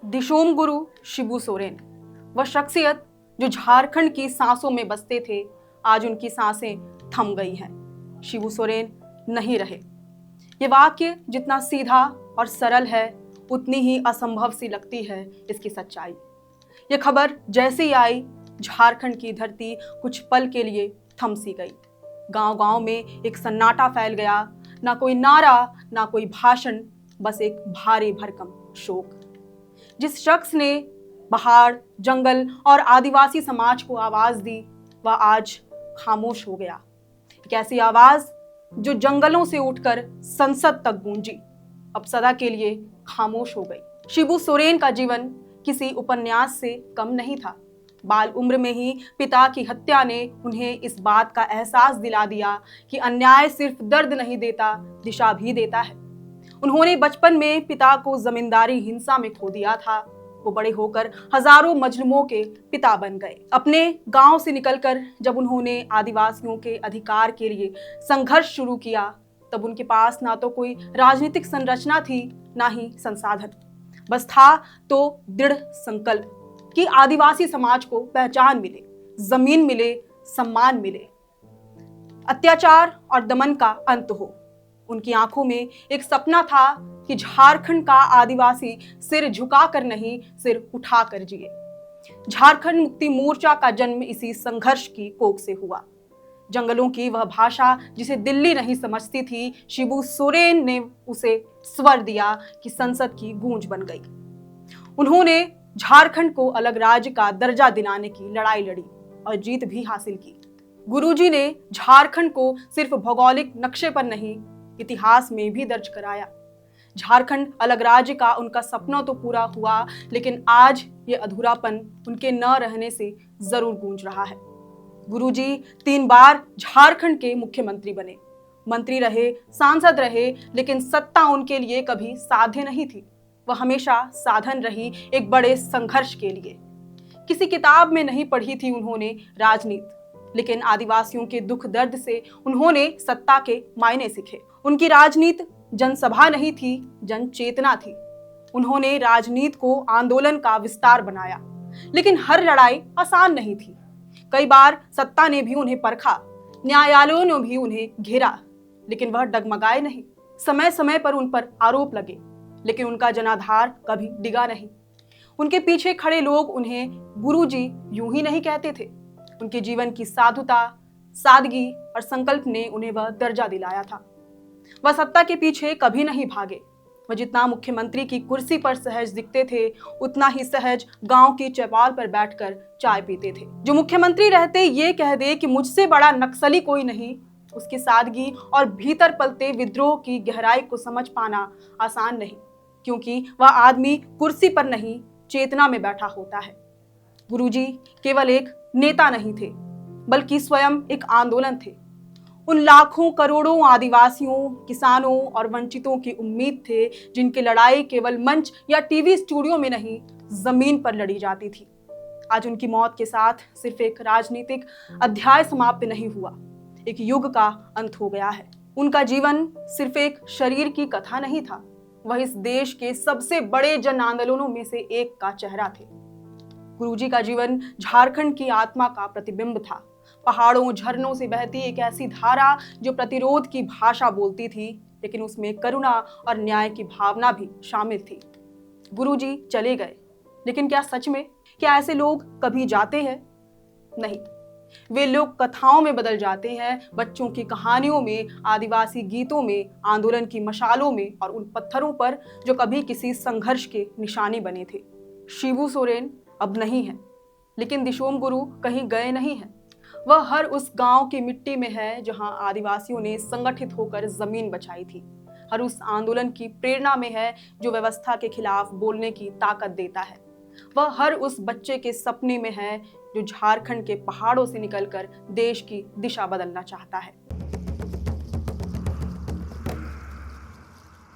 दिशोम गुरु शिबू सोरेन, वह शख्सियत जो झारखंड की सांसों में बसते थे, आज उनकी सांसें थम गई हैं। शिबू सोरेन नहीं रहे। ये वाक्य जितना सीधा और सरल है, उतनी ही असंभव सी लगती है इसकी सच्चाई। ये खबर जैसे ही आई, झारखंड की धरती कुछ पल के लिए थम सी गई। गांव-गांव में एक सन्नाटा फैल गया। ना कोई नारा, ना कोई भाषण, बस एक भारी भरकम शोक। जिस शख्स ने पहाड़, जंगल और आदिवासी समाज को आवाज दी, वह आज खामोश हो गया। एक ऐसी आवाज जो जंगलों से उठकर संसद तक गूंजी, अब सदा के लिए खामोश हो गई। शिबू सोरेन का जीवन किसी उपन्यास से कम नहीं था। बाल उम्र में ही पिता की हत्या ने उन्हें इस बात का एहसास दिला दिया कि अन्याय सिर्फ दर्द नहीं देता, दिशा भी देता है। उन्होंने बचपन में पिता को जमींदारी हिंसा में खो दिया था। वो बड़े होकर हजारों मजलूमों के पिता बन गए। अपने गांव से निकलकर जब उन्होंने आदिवासियों के अधिकार के लिए संघर्ष शुरू किया, तब उनके पास ना तो कोई राजनीतिक संरचना थी, ना ही संसाधन। बस था तो दृढ़ संकल्प कि आदिवासी समाज को पहचान मिले, जमीन मिले, सम्मान मिले, अत्याचार और दमन का अंत हो। उनकी आंखों में एक सपना था कि झारखंड का आदिवासी सिर झुकाकर नहीं, सिर उठाकर जिए। झारखंड मुक्ति मोर्चा का जन्म इसी संघर्ष की कोख से हुआ। जंगलों की वह भाषा जिसे दिल्ली नहीं समझती थी, शिबू सोरेन ने उसे स्वर दिया कि संसद की गूंज बन गई। उन्होंने झारखंड को अलग राज्य का दर्जा दिलाने की लड़ाई लड़ी और जीत भी हासिल की। गुरुजी ने झारखंड को सिर्फ भौगोलिक नक्शे पर नहीं, इतिहास में भी दर्ज कराया। झारखंड अलग राज्य का उनका सपना तो पूरा हुआ, लेकिन आज ये अधूरापन उनके न रहने से जरूर गूंज रहा है। गुरुजी 3 बार झारखंड के मुख्यमंत्री बने, मंत्री रहे, सांसद रहे, लेकिन सत्ता उनके लिए कभी साध्य नहीं थी। वह हमेशा साधन रही एक बड़े संघर्ष के लिए। किसी किताब में नहीं पढ़ी थी उन्होंने राजनीति, लेकिन आदिवासियों के दुख दर्द से उन्होंने सत्ता के मायने सीखे। उनकी राजनीति जनसभा नहीं थी, जन चेतना थी। उन्होंने राजनीति को आंदोलन का विस्तार बनाया, लेकिन हर लड़ाई आसान नहीं थी। कई बार सत्ता ने भी उन्हें परखा, न्यायालयों ने भी उन्हें घेरा, लेकिन वह डगमगाए नहीं। समय समय पर उन पर आरोप लगे, लेकिन उनका जनाधार कभी डिगा नहीं। उनके पीछे खड़े लोग उन्हें गुरुजी यूं ही नहीं कहते थे। उनके जीवन की साधुता, सादगी और संकल्प ने उन्हें वह दर्जा दिलाया था। वह सत्ता के पीछे कभी नहीं भागे। वह जितना मुख्यमंत्री की कुर्सी पर सहज दिखते थे, उतना ही सहज गांव की चौपाल पर बैठकर चाय पीते थे। जो मुख्यमंत्री रहते ये कह दे कि मुझसे बड़ा नक्सली कोई नहीं, उसकी सादगी और भीतर पलते विद्रोह की गहराई को समझ पाना आसान नहीं, क्योंकि वह आदमी कुर्सी पर नहीं, चेतना में बैठा होता है। गुरुजी केवल एक नेता नहीं थे, बल्कि स्वयं एक आंदोलन थे। उन लाखों करोड़ों आदिवासियों, किसानों और वंचितों की उम्मीद थे, जिनकी लड़ाई केवल मंच या टीवी स्टूडियो में नहीं, जमीन पर लड़ी जाती थी। आज उनकी मौत के साथ सिर्फ एक राजनीतिक अध्याय समाप्त नहीं हुआ, एक युग का अंत हो गया है। उनका जीवन सिर्फ एक शरीर की कथा नहीं था, वह इस देश के सबसे बड़े जन आंदोलनों में से एक का चेहरा थे। गुरुजी का जीवन झारखंड की आत्मा का प्रतिबिंब था। पहाड़ों, झरनों से बहती एक ऐसी धारा जो प्रतिरोध की भाषा बोलती थी, लेकिन उसमें करुणा और न्याय की भावना भी शामिल थी। गुरुजी चले गए, लेकिन क्या सच में क्या ऐसे लोग कभी जाते हैं? नहीं, वे लोग कथाओं में बदल जाते हैं, बच्चों की कहानियों में, आदिवासी गीतों में, आंदोलन की मशालों में और उन पत्थरों पर जो कभी किसी संघर्ष के निशानी बने थे। शिबू सोरेन अब नहीं है, लेकिन दिशोम गुरु कहीं गए नहीं हैं। वह हर उस गांव की मिट्टी में है जहां आदिवासियों ने संगठित होकर जमीन बचाई थी। हर उस आंदोलन की प्रेरणा में है जो व्यवस्था के खिलाफ बोलने की ताकत देता है। वह हर उस बच्चे के सपने में है जो झारखंड के पहाड़ों से निकलकर देश की दिशा बदलना चाहता है।